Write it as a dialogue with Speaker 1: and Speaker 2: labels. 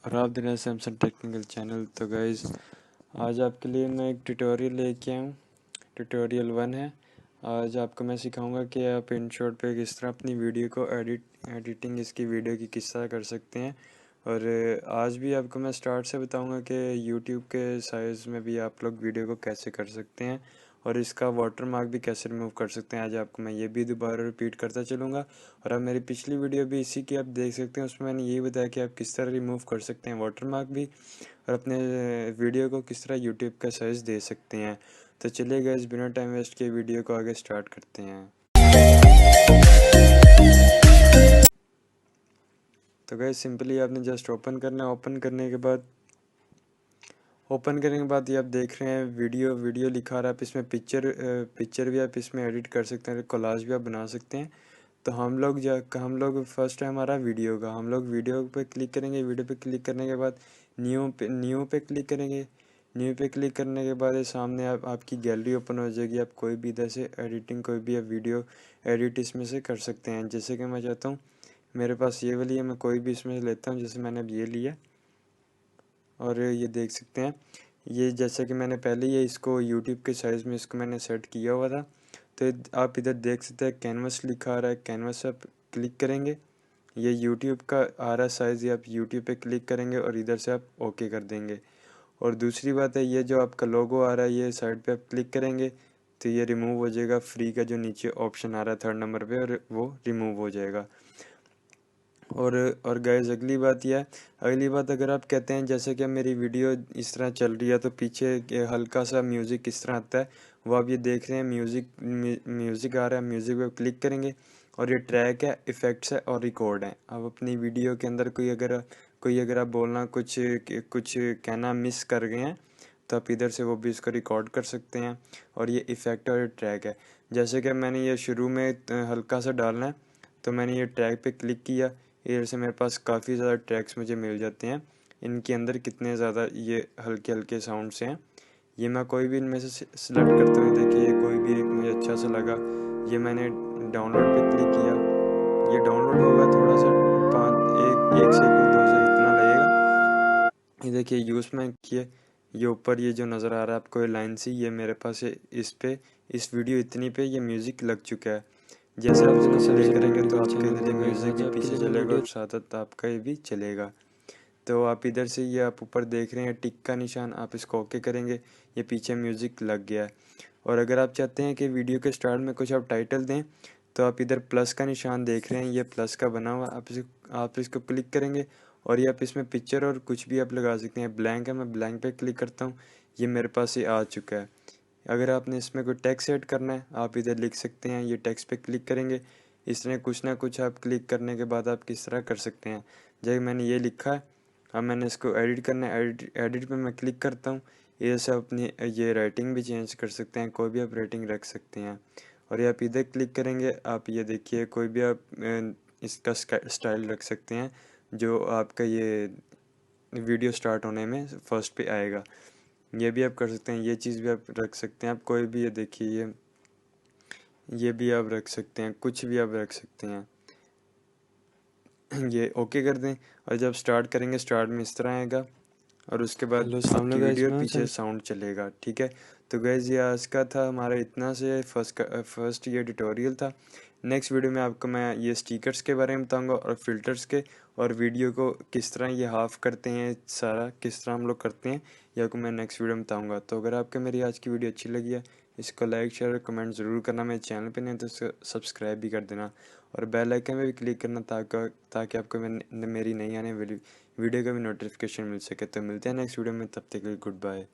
Speaker 1: और आप देख रहे हैं सैमसंग टेक्निकल चैनल। तो गाइज़ आज आपके लिए मैं एक ट्यूटोरियल लेके आया हूँ। ट्यूटोरियल 1 है। आज आपको मैं सिखाऊंगा कि आप इनशॉट पे किस तरह अपनी वीडियो को एडिटिंग इसकी वीडियो की किस तरह कर सकते हैं। और आज भी आपको मैं स्टार्ट से बताऊंगा कि यूट्यूब के साइज़ में भी आप लोग वीडियो को कैसे कर सकते हैं और इसका वाटरमार्क भी कैसे रिमूव कर सकते हैं। आज आपको मैं ये भी दोबारा रिपीट करता चलूँगा। और आप मेरी पिछली वीडियो भी इसी की आप देख सकते हैं, उसमें मैंने यही बताया कि आप किस तरह रिमूव कर सकते हैं वाटरमार्क भी और अपने वीडियो को किस तरह यूट्यूब का साइज़ दे सकते हैं। तो चलिए गाइस, बिना टाइम वेस्ट किए वीडियो को आगे स्टार्ट करते हैं। तो गाइस सिंपली आपने जस्ट ओपन करना है। ओपन करने के बाद ये आप देख रहे हैं वीडियो लिखा रहा है। आप इसमें पिक्चर भी आप इसमें एडिट कर सकते हैं, कोलाज भी आप बना सकते हैं। तो हम लोग फर्स्ट है हमारा वीडियो का। हम लोग वीडियो पे क्लिक करेंगे। वीडियो पे क्लिक करने के बाद न्यू पे क्लिक करेंगे। न्यू पे क्लिक करने के बाद ये सामने आपकी गैलरी ओपन हो जाएगी। आप कोई भी इधर से एडिटिंग कोई भी आप वीडियो एडिट इसमें से कर सकते हैं। जैसे कि मैं चाहता हूँ, मेरे पास ये वाली है, मैं कोई भी इसमें लेता हूँ। जैसे मैंने अब ये लिया और ये देख सकते हैं, ये जैसा कि मैंने पहले ये इसको यूट्यूब के साइज़ में इसको मैंने सेट किया हुआ था। तो आप इधर देख सकते हैं कैनवस लिखा आ रहा है। कैनवस आप क्लिक करेंगे, ये यूट्यूब का आ रहा है साइज़। ये आप यूट्यूब पे क्लिक करेंगे और इधर से आप ओके कर देंगे। और दूसरी बात है, ये जो आपका लोगो आ रहा है ये साइड पे आप क्लिक करेंगे तो ये रिमूव हो जाएगा। फ्री का जो नीचे ऑप्शन आ रहा है 3rd नंबर पे, और वो रिमूव हो जाएगा। और गाइस अगली बात अगर आप कहते हैं जैसे कि मेरी वीडियो इस तरह चल रही है तो पीछे हल्का सा म्यूज़िक किस तरह आता है वो आप ये देख रहे हैं। म्यूज़िक आ रहा है। म्यूज़िक पे क्लिक करेंगे और ये ट्रैक है, इफ़ेक्ट्स है और रिकॉर्ड है। अब अपनी वीडियो के अंदर कोई अगर आप बोलना कुछ कहना मिस कर गए हैं तो आप इधर से वो भी इसको रिकॉर्ड कर सकते हैं। और ये इफ़ेक्ट और ये ट्रैक है। जैसे कि मैंने ये शुरू में हल्का सा डालना है तो मैंने ये ट्रैक पे क्लिक किया। इधर से मेरे पास काफ़ी ज़्यादा ट्रैक्स मुझे मिल जाते हैं। इनके अंदर कितने ज़्यादा ये हल्के हल्के साउंड्स हैं। ये मैं कोई भी इनमें से सिलेक्ट करते हुए देखिए, ये कोई भी एक मुझे अच्छा सा लगा। ये मैंने डाउनलोड पे क्लिक किया। ये डाउनलोड होगा थोड़ा सा, एक सेकंड 2 सेकंड इतना लगेगा। ये देखिए यूज़ में किए, ये ऊपर ये जो नज़र आ रहा है आपको ये लाइन सी, ये मेरे पास है। इस वीडियो इतनी पे ये म्यूज़िक लग चुका है। जैसे आप इसको प्ले करेंगे तो आपके इधर ये म्यूज़िक भी पीछे चलेगा और साथ साथ आपका ये भी चलेगा। तो आप इधर से ये आप ऊपर देख रहे हैं टिक का निशान, आप इसको ओके करेंगे, ये पीछे म्यूज़िक लग गया है। और अगर आप चाहते हैं कि वीडियो के स्टार्ट में कुछ आप टाइटल दें तो आप इधर प्लस का निशान देख रहे हैं, ये प्लस का बना हुआ, आप इसको क्लिक करेंगे और ये आप इसमें पिक्चर और कुछ भी आप लगा सकते हैं। ब्लैंक है, मैं ब्लैंक पे क्लिक करता हूँ, ये मेरे पास ये आ चुका है। अगर आपने इसमें कोई टेक्स्ट ऐड करना है आप इधर लिख सकते हैं, ये टेक्स्ट पे क्लिक करेंगे। इस तरह कुछ ना कुछ आप क्लिक करने के बाद आप किस तरह कर सकते हैं। जैसे मैंने ये लिखा है, अब मैंने इसको एडिट करना है। एडिट पे मैं क्लिक करता हूँ। ये सब अपनी ये राइटिंग भी चेंज कर सकते हैं, कोई भी आप राइटिंग रख सकते हैं। और ये आप इधर क्लिक करेंगे, आप ये देखिए कोई भी आप इसका स्टाइल रख सकते हैं जो आपका ये वीडियो स्टार्ट होने में फर्स्ट पे आएगा। ये भी आप कर सकते हैं, ये चीज़ भी आप रख सकते हैं। आप कोई भी ये देखिए ये भी आप रख सकते हैं, कुछ भी आप रख सकते हैं। ये ओके कर दें और जब स्टार्ट करेंगे स्टार्ट में इस तरह आएगा और उसके बाद आपकी वीडियो पीछे साउंड चलेगा। ठीक है, तो गैस ये आज का था हमारा इतना से फर्स्ट ये ट्यूटोरियल था। नेक्स्ट वीडियो में आपको मैं ये स्टिकर्स के बारे में बताऊंगा और फिल्टर्स के, और वीडियो को किस तरह ये हाफ करते हैं, सारा किस तरह हम लोग करते हैं, ये आपको मैं नेक्स्ट वीडियो में बताऊंगा। तो अगर आपको मेरी आज की वीडियो अच्छी लगी है इसको लाइक शेयर और कमेंट ज़रूर करना। मेरे चैनल पे नहीं तो सब्सक्राइब भी कर देना और बेल आइकन में भी क्लिक करना ताकि आपको मेरी नई आने वाली वीडियो का भी नोटिफिकेशन मिल सके। तो मिलते हैं नेक्स्ट वीडियो में, तब तक के लिए गुड बाय।